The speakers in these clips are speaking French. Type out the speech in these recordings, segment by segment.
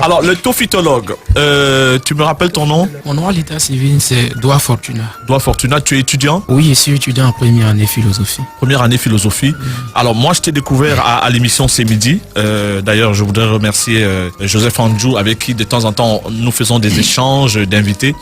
Alors, le tophytologue, tu me rappelles ton nom? Mon nom à l'état civil, c'est Doua Fortuna. Doua Fortuna, tu es étudiant? Oui, je suis étudiant en première année philosophie. Première année philosophie. Alors, moi, je t'ai découvert à l'émission C'est Midi. D'ailleurs, je voudrais remercier Joseph Andjou, avec qui, de temps en temps, nous faisons des échanges d'invités.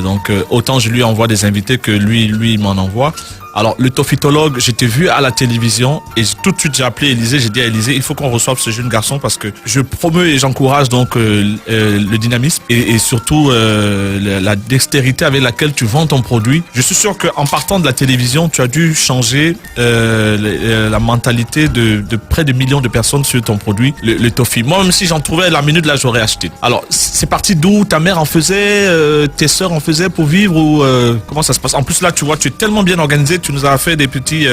Donc, autant je lui envoie des invités que lui il m'en envoie. Alors, le tophytologue, je t'ai vu à la télévision et tout de suite, j'ai appelé Élisée. J'ai dit à Élisée, il faut qu'on reçoive ce jeune garçon parce que je promeux et j'encourage donc le dynamisme et surtout la dextérité avec laquelle tu vends ton produit. Je suis sûr qu'en partant de la télévision, tu as dû changer la mentalité de près de millions de personnes sur ton produit, le toffee. Moi, même si j'en trouvais la minute, là, j'aurais acheté. Alors, c'est parti d'où? Ta mère en faisait, tes sœurs en faisaient pour vivre ou comment ça se passe? En plus, là, tu vois, tu es tellement bien organisé. Tu nous as fait des petits...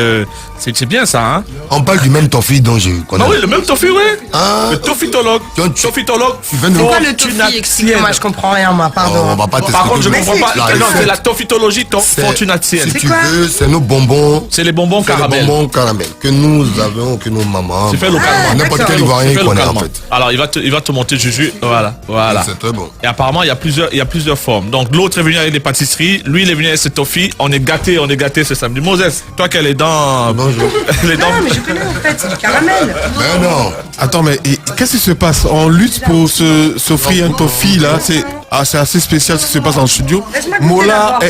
c'est bien ça, hein? On parle du même toffee dont je connais. Ah oui, le même toffee, oui. Ah, le tophytologue. Tophytologue. C'est quoi le toffee? Explique-moi, je comprends rien, moi, pardon. On va pas Par contre, je comprends pas. Non, c'est la tophytologie fortunatienne. Si tu veux, c'est nos bonbons. C'est les bonbons caramel. Les bonbons caramel que nous avons, que nos mamans... C'est fait localement. N'importe quel Ivoirien connaît, en fait. Alors, il va te monter Juju. Voilà. C'est très bon. Et apparemment, il y a plusieurs formes. Donc, l'autre est venu avec des pâtisseries. Lui, il est venu avec ses toffee. On est gâtés ce samedi. Moses, toi qui as les dents... Bonjour. Les dents... Non, mais je connais en fait, c'est du caramel. Mais non. Attends, mais qu'est-ce qui se passe? On lutte pour s'offrir un toffee là. C'est assez spécial ce qui se passe en studio. Mola,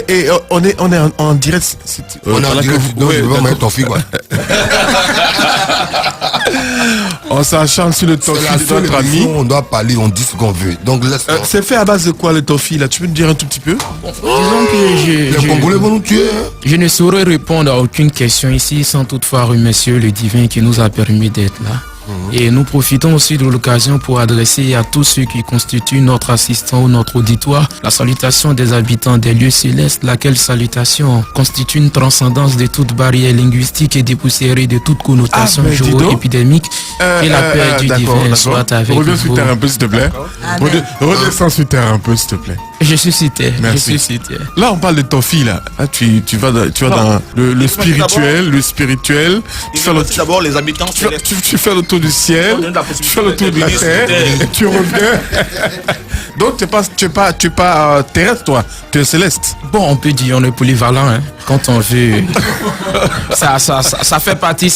on est en direct. On est en direct. Donc, je vais mettre toffee, quoi. On s'acharne sur le toffee de notre ami. On doit parler, on dit ce qu'on veut. Donc, laisse. C'est fait à base de quoi le toffee là? Tu peux nous dire un tout petit peu? Disons que Les Congolais vont nous tuer. je ne saurais répondre à aucune question ici sans toutefois remercier le divin qui nous a permis d'être là. Et nous profitons aussi de l'occasion pour adresser à tous ceux qui constituent notre assistant ou notre auditoire la salutation des habitants des lieux célestes, laquelle salutation constitue une transcendance de toute barrière linguistique et dépoussiérée de toute connotation géo-épidémique. Et la paix du divin soit avec vous. Reviens sur terre un peu s'il te plaît. Redescends sur terre un peu s'il te plaît. Je suis cité. Merci. Je suis cité. Là on parle de toffee là. Tu vas dans le spirituel, Tu fais d'abord les habitants. Tu fais le tour du ciel, tu fais le tour de la terre, et tu reviens. Donc tu es pas terrestre toi, tu es céleste. Bon, on peut dire on est polyvalent hein, quand on veut. ça fait partie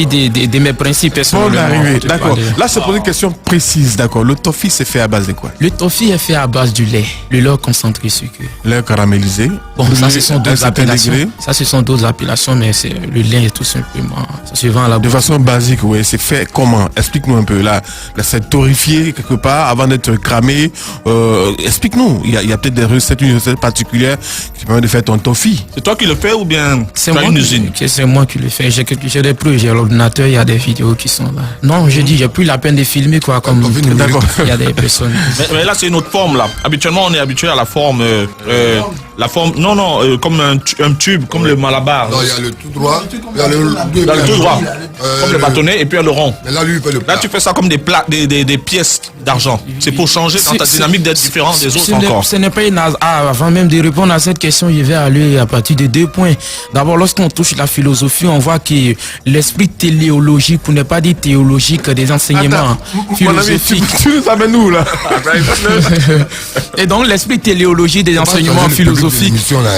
de mes principes Bon, on est personnellement. arrivé, d'accord. Là je pose une question précise, d'accord. Le toffee c'est fait à base de quoi? Le toffee est fait à base du lait, le lait concentré sucré. Lait caramélisé. Bon, ça ce sont un deux certain appellations. degré. Ça ce sont d'autres appellations, mais c'est le lait tout simplement. Ça se vend à la De façon basique, oui. C'est fait comment? Explique-nous un peu. Là c'est torréfié quelque part avant d'être cramé. Explique-nous. Il y a peut-être une recette particulière qui permet de faire ton toffee. C'est toi qui le fais ou bien C'est tu as moi, une usine? c'est moi qui le fais. J'ai des preuves, j'ai l'ordinateur, il y a des vidéos qui sont là. Non, je dis, j'ai plus la peine de filmer quoi. Comme D'accord. il y a des personnes. Mais là, c'est une autre forme là. Habituellement, on est habitué à la forme... comme un tube, comme le malabar. Non, il y a le tout droit. Il y a le tout droit. Comme le bâtonnet et puis il y a le rond. Mais là, lui, il fait le plat. Là, tu fais ça comme des plaques, des pièces d'argent. C'est pour changer dans ta dynamique d'être différent des autres encore. Ce n'est pas une... avant même de répondre à cette question, je vais aller à partir de 2 points. D'abord, lorsqu'on touche la philosophie, on voit que l'esprit téléologique, pour ne pas dire théologique, des enseignements philosophiques. Tu nous amènes où là? Et donc, l'esprit téléologique des enseignements philosophiques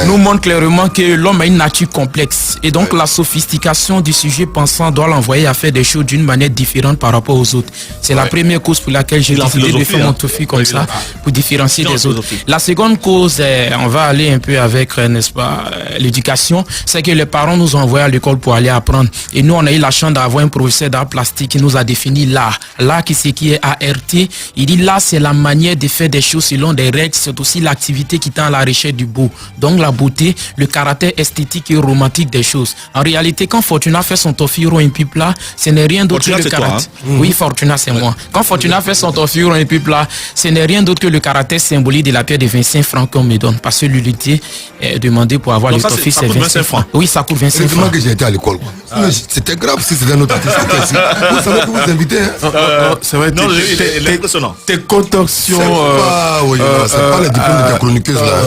nous montre clairement que l'homme a une nature complexe. Et donc, la sophistication du sujet pensant doit l'envoyer à faire des choses d'une manière différente par rapport aux autres. C'est la première cause pour laquelle j'ai décidé de faire mon toffee comme ça, pour différencier des autres. La seconde cause, on va aller un peu avec, n'est-ce pas, l'éducation, c'est que les parents nous ont envoyés à l'école pour aller apprendre. Et nous, on a eu la chance d'avoir un professeur d'art plastique qui nous a défini l'art. L'art qui est ART. Il dit l'art, c'est la manière de faire des choses selon des règles. C'est aussi l'activité qui tend à la recherche du beau. Donc la beauté, le caractère esthétique et romantique des choses. En réalité, quand Fortuna fait son toffee rond et pipe là, ce n'est rien d'autre que le caractère. Oui, Fortuna, c'est moi. Quand Fortuna fait son toffee rond et pipe là, ce n'est rien d'autre que le caractère symbolique de la pierre de 25 francs qu'on me donne. Parce que l'unité est demandée pour avoir le toffee, c'est 25 francs. Oui, ça coûte 25 francs. C'est que j'ai été à l'école. C'était grave si c'était un autre artiste. Vous savez que vous invitez. C'est vrai, tes contorsions. C'est pas le diplôme de ta chroniqueuse là.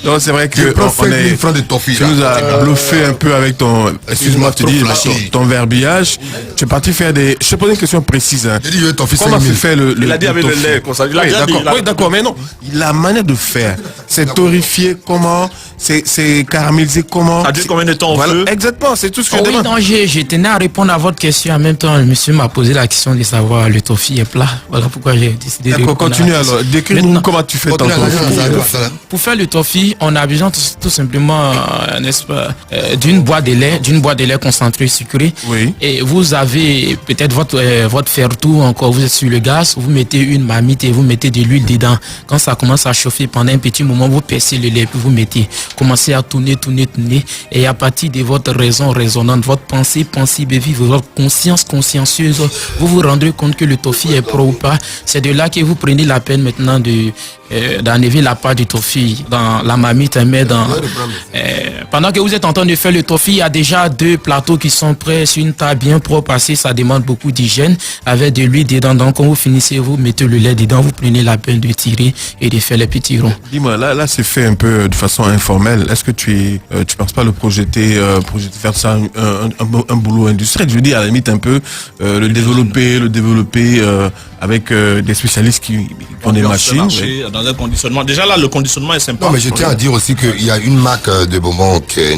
Non, c'est vrai que Je prends 5 000 francs de toffee. tu nous as bluffé un peu avec ton, excuse-moi, je te dis, ton verbillage. Tu es parti faire des, je te pose une question précise, hein. J'ai dit, je vais toffee 5 Comment 000. se fait le Il a dit avec le tofu? lait, comme ça. Il a Oui, bien dit, d'accord, il a- oui, d'accord, mais non. La manière de faire, c'est torréfié comment, c'est caramélisé comment. Ça dure combien de temps au Voilà, feu? exactement, c'est tout ce que Oh je oui, demande. non, je tenais à répondre à votre question. En même temps, le monsieur m'a posé la question de savoir le tofu est plat. Voilà pourquoi j'ai décidé de D'accord, répondre à la continue question. alors. Décris-nous Maintenant, comment tu fais ton Continue à tofu. la ça, là. Pour faire le tofu, on a besoin tout simplement, n'est-ce pas, d'une boîte de lait concentré sucré. Oui. Et vous avez peut-être votre fer-tout encore, vous êtes sur le gaz, vous mettez une marmite et vous mettez de l'huile dedans. Quand ça commence à chauffer pendant un petit moment, vous percez le lait, puis vous mettez, commencez à tourner. Et à partir de votre raison raisonnante, votre pensée pensive et vive, votre conscience consciencieuse, vous vous rendrez compte que le tofu est pro ou pas. C'est de là que vous prenez la peine maintenant d'enlever la part du tofu dans la marmite, mais pendant que vous êtes en train de faire le tofu, il y a déjà 2 plateaux qui sont prêts sur une table bien propre, parce que ça demande beaucoup d'hygiène, avec de l'huile dedans. Donc quand vous finissez, vous mettez le lait dedans, vous prenez la peine de tirer et de faire les petits ronds. Dis-moi, là c'est fait un peu de façon informelle. Est-ce que tu penses pas le projeter faire ça un boulot industriel? Je veux dire, à la limite un peu le développer avec des spécialistes qui ont des machines. Marché, dans un conditionnement. Déjà là, le conditionnement est sympa. Non, mais je tiens à dire aussi qu'il y a une marque de bonbons qui est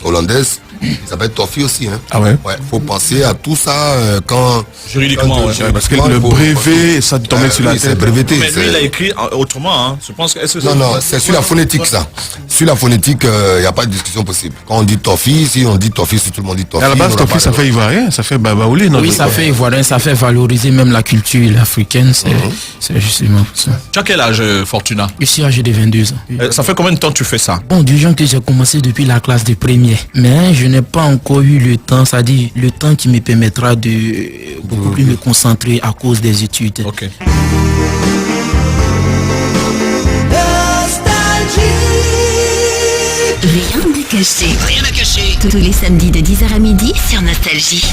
hollandaise. Ça s'appelle Toffee aussi. Hein. Ah ouais? Ouais, faut penser à tout ça quand... Juridiquement, ouais. Parce que le brevet, ça te tombait sur la c'est tête. breveté. Mais lui, il a écrit autrement. Hein. Je pense que. Est-ce que Non, c'est sur la phonétique, ça. Sur la phonétique, il n'y a pas de discussion possible. Quand on dit Toffee, si on dit Toffee, si tout le monde dit Toffee... À la base, on aura Toffee, pas ça de- fait ivoirien, ça fait babaouli, non? Oui, ça fait ivoirien, ça fait valoriser même la culture africaine. C'est justement pour ça. Tu as quel âge, Fortuna? Je suis âgé de 22 ans. Ça fait combien de temps tu fais ça? Bon, disons que j'ai commencé depuis la classe de première, mais je n'ai pas encore eu le temps, c'est-à-dire le temps qui me permettra de beaucoup plus me concentrer à cause des études. Ok. Rien de caché. Rien à cacher. Tous les samedis de 10h à midi sur Nostalgie.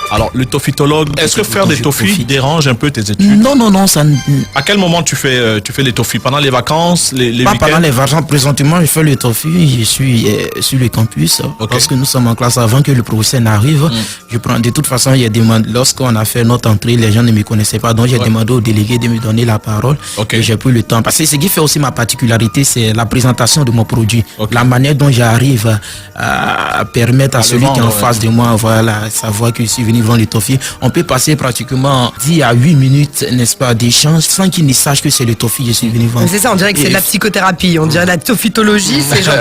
Alors, le tofitologue, est-ce que faire des tofis dérange un peu tes études? Non, ça ne... À quel moment tu fais les tofis? Pendant les vacances, les Pas week-ends? pendant les vacances. Présentement, je fais le tofu, je suis sur le campus. Ok. Lorsque nous sommes en classe, avant que le professeur n'arrive, je prends, de toute façon, il y a demandé, lorsqu'on a fait notre entrée, les gens ne me connaissaient pas, donc j'ai demandé au délégué de me donner la parole. Ok. Et j'ai pris le temps. Parce que ce qui fait aussi ma particularité, c'est la présentation de mon produit. Ok. La manière dont j'arrive à permettre à celui qui est en vendre, face de moi, voilà, savoir que je suis venu vendre le tofu. On peut passer pratiquement 10 à 8 minutes, n'est-ce pas, d'échange, sans qu'il ne sache que c'est le tofu que je suis venu vendre. C'est ça, on dirait que c'est de la psychothérapie. On dirait la tofitologie, c'est genre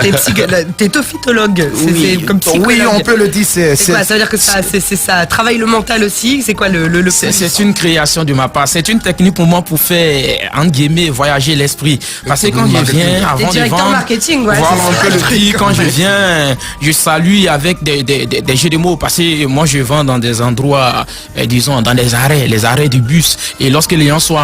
t'es tofitologue. C'est comme psychologue. Oui, on peut le dire. C'est quoi? Ça veut dire que ça travaille le mental aussi? C'est quoi le C'est une création de ma part. C'est une technique pour moi pour faire, entre guillemets, voyager l'esprit. Parce que quand je viens, avant de directeur vendre, marketing, ouais, voilà, c'est on ça. peut le dire, quand je viens, je salue avec des jeux de mots. Parce que moi, je vends dans des endroits, disons, dans les arrêts du bus. Et lorsque les gens sont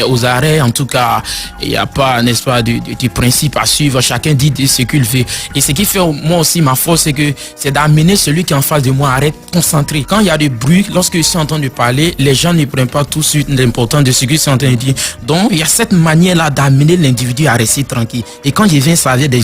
aux arrêts, en tout cas, il n'y a pas, n'est-ce pas, du principe à suivre. Chacun dit de ce qu'il fait. Et ce qui fait moi aussi ma force, c'est d'amener celui qui est en face de moi à être concentré. Quand il y a du bruit, lorsque je suis en train de parler, les gens ne prennent pas tout de suite l'importance de ce que je suis en train de dire. Donc, il y a cette manière-là d'amener l'individu à rester tranquille. Et quand il vient servir des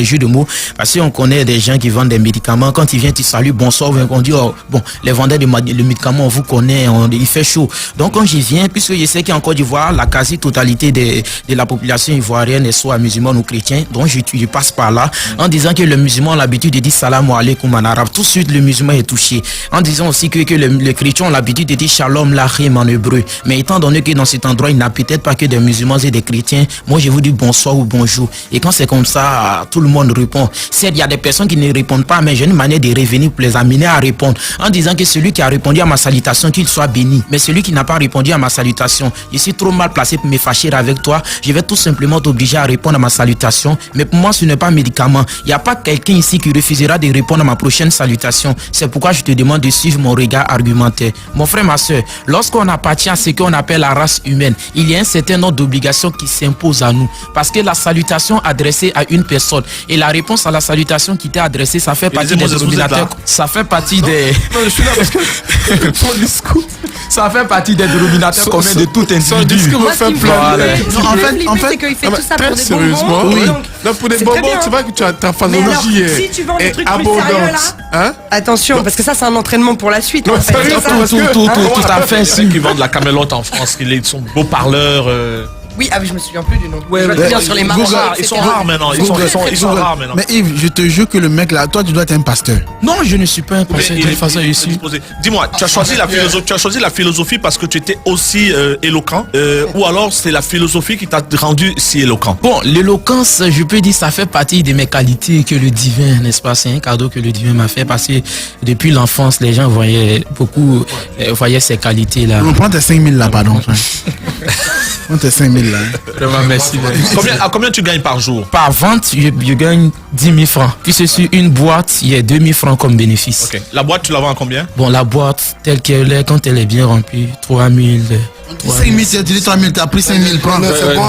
jeux de mots, parce qu'on connaît des gens qui vendent des médicaments, quand il vient, tu salues, bonsoir, on dit, oh, bon, les vendeurs de médicaments, on vous connaît, il fait chaud. Donc, quand je viens, puisque je sais qu'en Côte d'Ivoire, la quasi-totalité de la population ivoirienne est soit musulmane ou chrétien, donc je passe par là, en disant que le musulman a l'habitude de dire salam alaikum en arabe. Tout de suite, le musulman est touché. En disant aussi que les chrétiens ont l'habitude de dire shalom lachim en hébreu. Mais étant donné que dans cet endroit, il n'a peut-être pas que des musulmans et des chrétiens, moi, je vous dis bonsoir ou bonjour. Et quand c'est comme ça, tout le monde répond. Certes, il y a des personnes qui ne répondent pas, mais j'ai une manière de revenir pour les amener à répondre. En disant que celui qui a répondu à ma salutation, qu'il soit béni. Mais celui qui n'a pas répondu à ma salutation, je suis trop mal placé pour me fâcher avec toi. Je vais tout simplement t'obliger à répondre à ma salutation. Mais pour moi, ce n'est pas un médicament. Il n'y a pas quelqu'un ici qui refusera de répondre à ma prochaine salutation. C'est pourquoi je te demande de suivre mon regard argumentaire. Mon frère, ma soeur, lorsqu'on appartient à ce qu'on appelle la race humaine, il y a un certain nombre d'obligations qui s'imposent à nous. Parce que la salutation adressée à une personne et la réponse à la salutation qui t'est adressée, ça fait partie des ordinateurs. Ça fait partie des... Non, je suis là parce que Son discours. Ça fait partie des dénominateurs communs de tout Son individu. discours me Moi, ce fait qui me pleurer. fait Non, en fait, en c'est qu'il fait tout ça très pour des sérieusement, bonbons. oui. donc, Non, pour des c'est bonbons, très bien. tu vois que ta Mais alors, phaseologie si tu vends des est trucs plus sérieux, abondante. là, Hein? attention, parce que ça, c'est un entraînement pour la suite. Non, en fait, sérieux, c'est ça. parce que- Tout à fait. Ceux qui vendent de la camelote en France, ils sont beaux parleurs. Oui, ah, mais je me souviens plus du nom. Ouais, je vois ouais. bien sur les marches. Ils sont rares maintenant. Ils sont rares maintenant. Mais Yves, je te jure que le mec là, toi tu dois être un pasteur. Non, je ne suis pas un pasteur de toute façon ici. disposé. Dis-moi, tu as choisi la philosophie parce que tu étais aussi éloquent ou alors c'est la philosophie qui t'a rendu si éloquent? Bon, l'éloquence, je peux dire, ça fait partie de mes qualités que le divin, n'est-ce pas? C'est un cadeau que le divin m'a fait parce que depuis l'enfance, les gens voyaient ces qualités-là. On prend tes 5000 là, pardon. Prends tes 5000 là. Vraiment, merci. À combien tu gagnes par jour? Par vente, je gagne 10 000 francs. Puis c'est sur une boîte, il y a 2 000 francs comme bénéfice. Ok. La boîte, tu la vends à combien? Bon, la boîte, telle qu'elle est, quand elle est bien remplie, 3 000. 5000, tu dis 3000, t'as pris 5000, prends.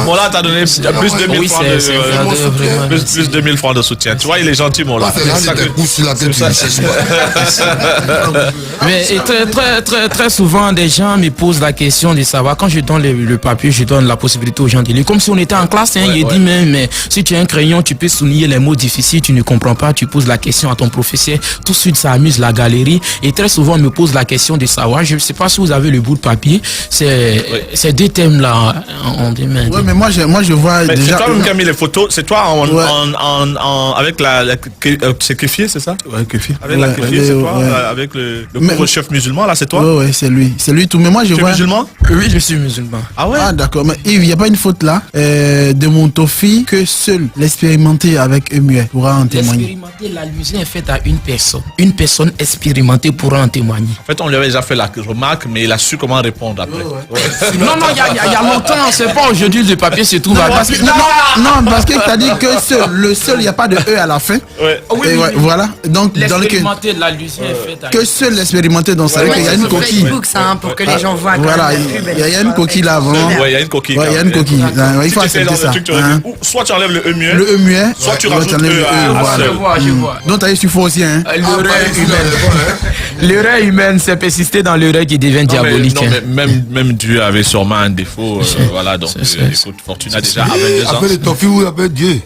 Bon là, t'as donné plus de 2000 Oui, francs c'est de vraiment. plus de 2000 francs de soutien. Tu vois, il est gentil, mon là. C'est des coups sur la tête, tu cherches Mais et très souvent, des gens me posent la question de savoir, quand je donne le papier, je donne la possibilité aux gens de lire. Comme si on était en classe, hein, il dit, mais si tu as un crayon, tu peux souligner les mots difficiles, tu ne comprends pas, tu poses la question à ton professeur, tout de suite ça amuse la galerie. Et très souvent, on me pose la question de savoir, je ne sais pas si vous avez le bout de papier, ces deux thèmes-là, on dit, mais... Ouais, mais moi je vois Mais déjà. c'est toi-même qui as mis les photos, c'est toi Ouais. avec c'est kéfier, c'est ça? Ouais, que fait. Avec la Ouais, kéfier, ouais, c'est toi? ouais. Avec le Mais- couvre-chef musulman, là, c'est toi? Ouais, c'est lui. C'est lui tout. Mais moi je Tu es vois. musulman? Oui, je suis musulman. Ah ouais? Ah d'accord, mais Yves, il n'y a pas une faute là de mon tofi que seul l'expérimenté avec Emuet pourra en témoigner. L'expérimenter, l'allusion est faite à une personne. Une personne expérimentée pourra en témoigner. En fait, on lui avait déjà fait la remarque, mais il a su comment répondre après. Non, il y a longtemps, c'est pas aujourd'hui le papier se trouve à Parce que, non, parce que tu as dit que le seul, il n'y a pas de E à la fin. Ouais. Et ouais, voilà. Donc, dans le L'expérimenté, l'allusion est faite à que seul l'expérimenté dans sa vie, il y a une Sur coquille. Facebook, ça, hein, pour que les gens voient. quand Voilà, même il la pub, y a une coquille là avant. Ouais, il y a une coquille. Ouais, il y a une coquille. Il faut Si tu fais accepter dans ça. le truc, tu Hein. ou soit tu enlèves le E muet, Le Emuet. soit tu rajoutes t'enlèves E à voilà. seul. Je vois. Donc, tu as eu sur faux aussi, hein. L'erreur humaine. L'erreur humaine, c'est persister dans l'erreur qui devient diabolique. Non, mais même Dieu avait sûrement un défaut. Voilà, donc écoute, Fortuna déjà à 22 ans. Appelle les toffis ou appelle Dieu.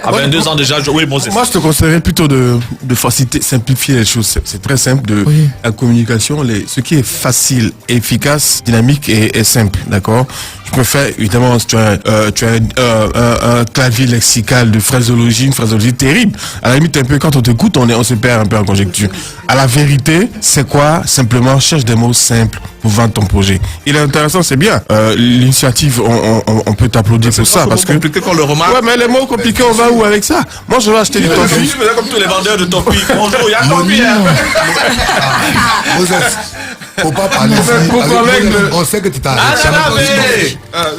À 22 ans déjà, oui, bon, c'est Moi, je te conseillerais plutôt de faciliter, simplifier les choses. C'est très simple. La communication, ce qui est facile, efficace, dynamique et simple, d'accord? Je préfère, évidemment, si tu as un clavier lexical de phraseologie, une phraseologie terrible. À la limite, un peu, quand on t'écoute, on se perd un peu en conjecture. À la vérité, c'est quoi? Simplement, cherche des mots simples pour vendre ton projet. Il est intéressant, c'est bien. L'initiative, on peut t'applaudir pour ça, parce que... compliqué qu'on le remarque. Ouais, mais les mots compliqués, on va où avec ça? Moi, je vais acheter du tofu. Je faisais comme tous les vendeurs de topi. Bonjour, il y a un topi. Moses, faut pas parler ici. pourquoi Avec avec Moses, le- on sait que tu t'as Ah, jamais non, parlé de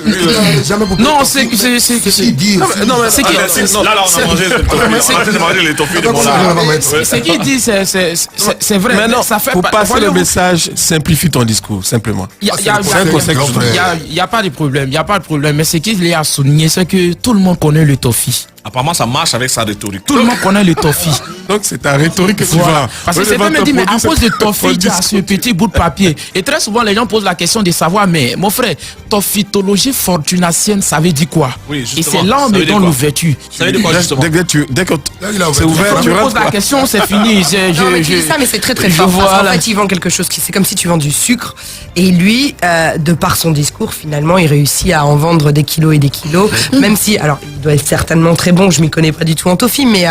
mais... toffee. Jamais beaucoup Non, de c'est toffee. que Il dit aussi. c'est qui Là, on a mangé le topi. On a mangé les topis de mon ce qu'il dit, c'est vrai. Mais non, ça fait pour pas- passer le voyez-vous, message, simplifie ton discours, simplement. Il C'est un conseil que je donne. Il n'y a pas de problème, mais ce qu'il y a à souligner, c'est que tout le monde connaît le tofi. Apparemment, ça marche avec sa rhétorique. Tout le monde connaît le tofi. Donc, c'est ta rhétorique que tu Voilà. vas. Parce que c'était me dit, mais à cause de tofi, tu as ce petit bout de papier. Et très souvent, les gens posent la question de savoir, mais mon frère, tofitologie fortunacienne, ça veut dire quoi? Oui, Et justement. c'est là où on Ça me veut dire donne quoi? l'ouverture. Ça veut dire quoi, justement? Dès que Là, il a c'est ouvert. ouvert, tu Je pose rentres. la question, c'est fini. Non, mais tu dis ça, mais c'est très très Je fort. vois, Parce qu'en là. fait, il vend quelque chose qui, c'est comme si tu vends du sucre. Et lui, de par son discours, finalement, il réussit à en vendre des kilos et des kilos. Même si, alors, il doit être certainement très bon, je m'y connais pas du tout en toffee, mais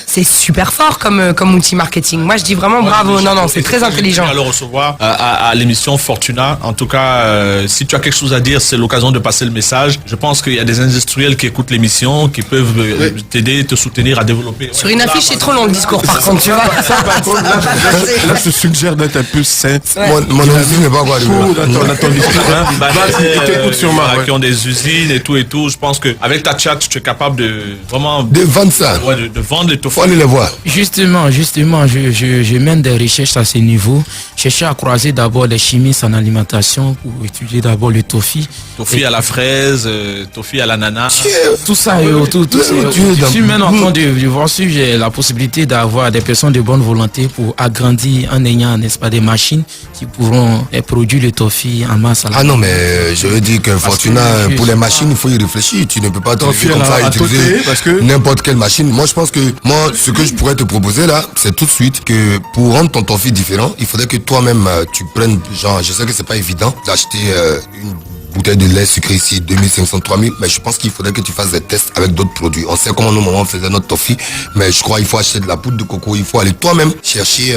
c'est super fort comme outil marketing. Moi, je dis vraiment bravo. Non, c'est très intelligent. À le recevoir à l'émission Fortuna. En tout cas, si tu as quelque chose à dire, c'est l'occasion de passer le message. Je pense qu'il y a des industriels qui écoutent l'émission, qui peuvent t'aider, te soutenir à développer. Sur une affiche, c'est trop long le discours, par contre, tu vois. Là, je te suggère d'être un peu sain. Mon usine n'est pas encore arrivée. Dans ton discours, hein. Il t'écoute sûrement. Voilà, ouais. qui ont des usines et tout. Je pense qu'avec ta chat, tu es capable de vraiment De vendre ça. de vendre les tofu faut aller les voir. Justement, je mène des recherches à ce niveau. Chercher à croiser d'abord les chimistes en alimentation pour étudier d'abord le tofu. Tofu à la fraise, tofu à l'ananas. Tout ça, je suis même en train de voir si j'ai la possibilité d'avoir des personnes de bonne volonté pour agrandir en ayant, n'est-ce pas, des machines qui pourront produire le tofu en masse. Ah non, mais je veux dire que Fortuna, pour les machines, il faut y réfléchir. Tu ne peux pas te faire comme ça utiliser n'importe quelle machine. Moi, je pense que ce que je pourrais te proposer là, c'est tout de suite que pour rendre ton tofu différent, il faudrait que toi-même tu prennes, genre, je sais que c'est pas évident d'acheter une bouteille de lait sucré ici, 2500, 3000, mais je pense qu'il faudrait que tu fasses des tests avec d'autres produits. On sait comment nos mamans faisaient notre tofu, mais je crois qu'il faut acheter de la poudre de coco, il faut aller toi-même chercher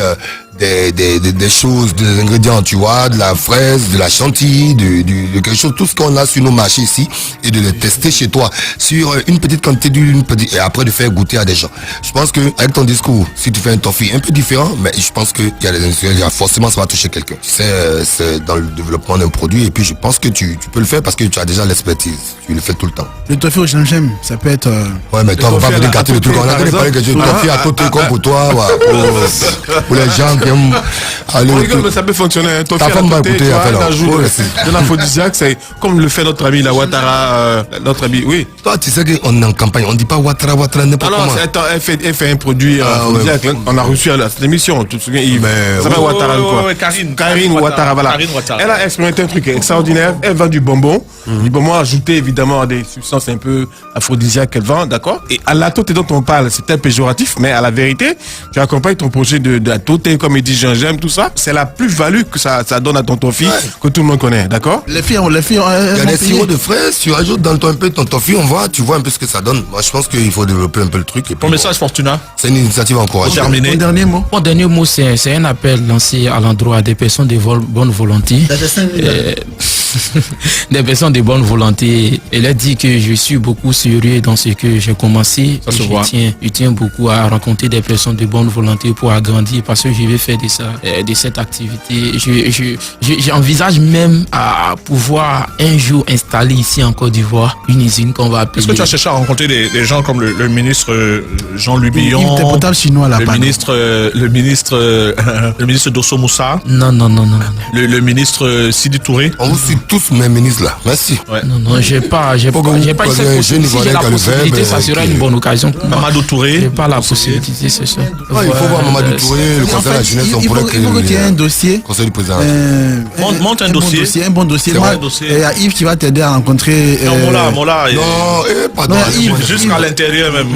des choses, des ingrédients, tu vois, de la fraise, de la chantilly, de quelque chose, tout ce qu'on a sur nos marchés ici, et de les tester chez toi sur une petite quantité d'huile, et après de faire goûter à des gens. Je pense que avec ton discours, si tu fais un tofu un peu différent, mais je pense qu'il y a des industriels, forcément ça va toucher quelqu'un. Tu sais, c'est dans le développement d'un produit, et puis je pense que tu peux le faire parce que tu as déjà l'expertise. Tu le fais tout le temps. Le tofu au gingembre, ça peut être... Ouais, mais toi, on va pas venir gâter le truc. On a parlé que tu tofu à côté comme pour toi, pour les gens qui aiment aller mais ça peut fonctionner. Ta femme va écouter, de l'aphrodisiaque, c'est comme le fait notre ami la Ouattara, notre ami, oui. Toi, tu sais qu'on est en campagne, on dit pas Ouattara, n'importe comment. Alors, elle fait un produit aphrodisiaque. On a reçu à cette émission, tu te souviens, Yves. Ça s'appelle Ouattara ou quoi? Karine Ouattara, voilà. Elle a expérimenté un truc extraordinaire. Elle vend du bonbon. Du bonbon ajouté évidemment à des substances un peu aphrodisiaques qu'elle vend, d'accord? Et à la tôte dont on parle, c'est un péjoratif, mais à la vérité, tu accompagnes ton projet de la tôte, comme il dit Jean-J'aime, tout ça. C'est la plus-value que ça donne à ton tofu que tout le monde connaît, d'accord? Les filles, il y a des sirops de fraises, tu ajoutes dans un peu ton tofu, tu vois un peu ce que ça donne. Moi, je pense qu'il faut développer un peu le truc. Ton message, Fortuna? C'est une initiative encourageante. Terminé. Mon dernier mot, c'est un appel lancé à l'endroit des personnes de bonne volonté. Des personnes de bonne volonté. Elle a dit que je suis beaucoup sérieux dans ce que j'ai commencé. Je tiens beaucoup à rencontrer des personnes de bonne volonté pour agrandir parce que je vais faire de cette activité. J'envisage même à pouvoir un jour installer ici en Côte d'Ivoire une usine qu'on va appeler. Est-ce que tu as cherché à rencontrer des gens comme le ministre Jean-Louis Billon, le ministre Dosso Moussa? Non. Le ministre Sidi Touré? On vous suit tous mes ministres là. Merci. Ouais. Non, j'ai pas cette possibilité. Si j'ai la possibilité, ça sera une bonne occasion pour moi. Mamadou Touré? J'ai pas la possibilité, c'est ça. Il faut voir Mamadou Touré, le conseil de la jeunesse. Il faut que tu aies un dossier. Conseil du président. Monte un dossier. Un bon dossier. Il y a Yves qui va t'aider à rencontrer. Non, Mola. Non, pardon. Jusqu'à l'intérieur même.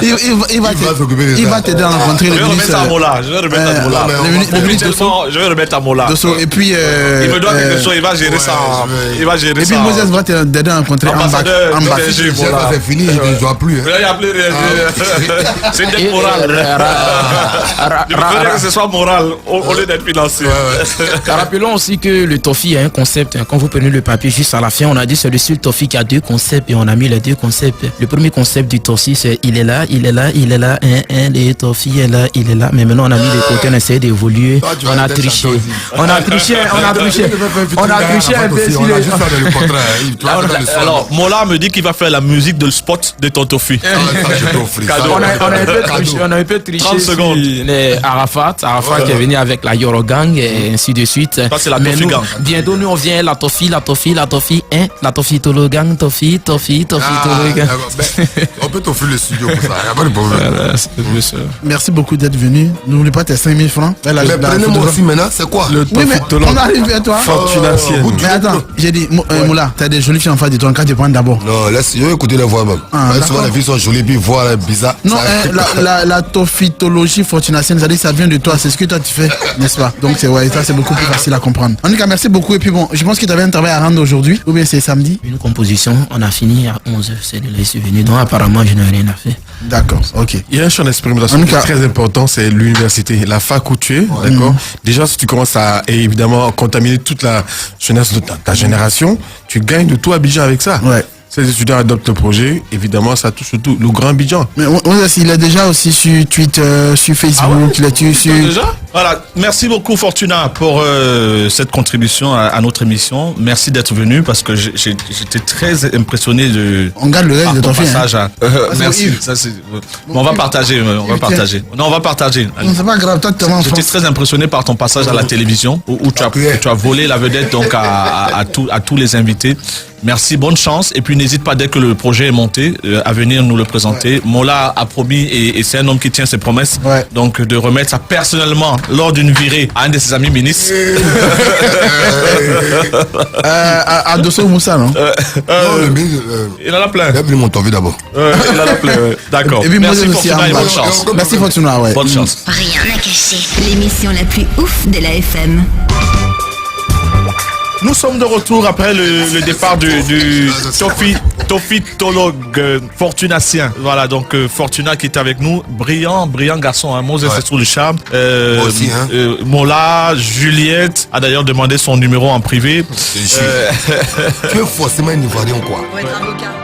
Il va t'aider à rencontrer le ministre. Je vais remettre à Mola. Je vais remettre à Mola. Et puis il me doit quelque chose, il va gérer ça. Et puis Moses va t'aider à rencontrer Amba. C'est fini, il ne doit plus. Il n'y a plus rien. C'est une dette morale. Je préfère que ce soit moral au lieu d'être financier. Rappelons aussi que le tofu a un concept. Quand vous prenez le papier juste à la fin, on a dit c'est le seul tofu qui a deux concepts et on a mis les deux concepts. Le premier concept du tofu, c'est il est là. Le tofu est là, il est là. Mais maintenant on a mis les côtés, on a essayé d'évoluer. On a triché. On a triché un peu sur les... Alors, Mola me dit qu'il va faire la musique de le spot de ton tofu. On a un peu triché. 30 secondes. Arafat qui est venu avec la Yoro Gang et ainsi de suite. Ça, c'est la Tofi Gang. Bientôt, nous, on vient la Tofi, la Tofi Tolo Gang, Tofi Tolo Gang. On peut t'offrir le studio pour ça, il n'y a pas de problème. Merci beaucoup d'être venu. N'oublie pas tes 5000 francs. Mais prenez-moi aussi maintenant, c'est quoi? Le tofu Tolo. On arrive à toi. Mais attends, j'ai dit, Moula, t'as des jolies filles en face de toi, quand tu prends d'abord. Non, laisse, je vais écouter la voix même. Souvent les filles sont jolies, puis voix bizarre. Non, la tophitologie fortunacienne, ça vient de toi, c'est ce que toi tu fais, n'est-ce pas? Donc ça c'est beaucoup plus facile à comprendre. En tout cas, merci beaucoup. Et puis bon, je pense que tu avais un travail à rendre aujourd'hui, ou bien c'est samedi? Une composition, on a fini à 11h, c'est de là, venu. Donc apparemment, je n'ai rien à faire. D'accord, ok. Il y a un champ d'expérimentation qui est très important, c'est l'université, la fac où tu es, d'accord? Déjà, si tu commences à, évidemment, contaminer toute la jeunesse de ta génération, tu gagnes de tout Abidjan avec ça. Ouais. Si les étudiants adoptent le projet, évidemment, ça touche tout le grand Abidjan. Mais il est déjà aussi sur Twitter, sur Facebook, il est sur... Déjà? Voilà, merci beaucoup Fortuna pour cette contribution à notre émission. Merci d'être venu parce que j'étais très impressionné de. On garde le reste de ton passage. Hein. Merci. Ça, on va partager. On va partager. Non, on va partager. Non, c'est pas grave. Toi, tu J'étais très impressionné par ton passage à la télévision où tu as volé la vedette donc à tous les invités. Merci, bonne chance. Et puis n'hésite pas dès que le projet est monté à venir nous le présenter. Mola a promis et c'est un homme qui tient ses promesses. Ouais. Donc de remettre ça personnellement lors d'une virée à un de ses amis ministres. à Dosso Moussa, non Il en a plein. Il a pris mon temps d'abord. Il en a plein. D'accord. Et puis Merci moi aussi, Fortuna et bonne chance. Merci Fortuna, ouais. Bonne chance. Rien à cacher. L'émission la plus ouf de la FM. Nous sommes de retour après le départ du tophitologue fortunacien. Voilà, donc Fortuna qui est avec nous. Brillant garçon. Hein. Moses est sous le charme. Moi aussi, hein. Mola, Juliette a d'ailleurs demandé son numéro en privé. Tu es forcément un Ivoirien, quoi. Pour être avocat.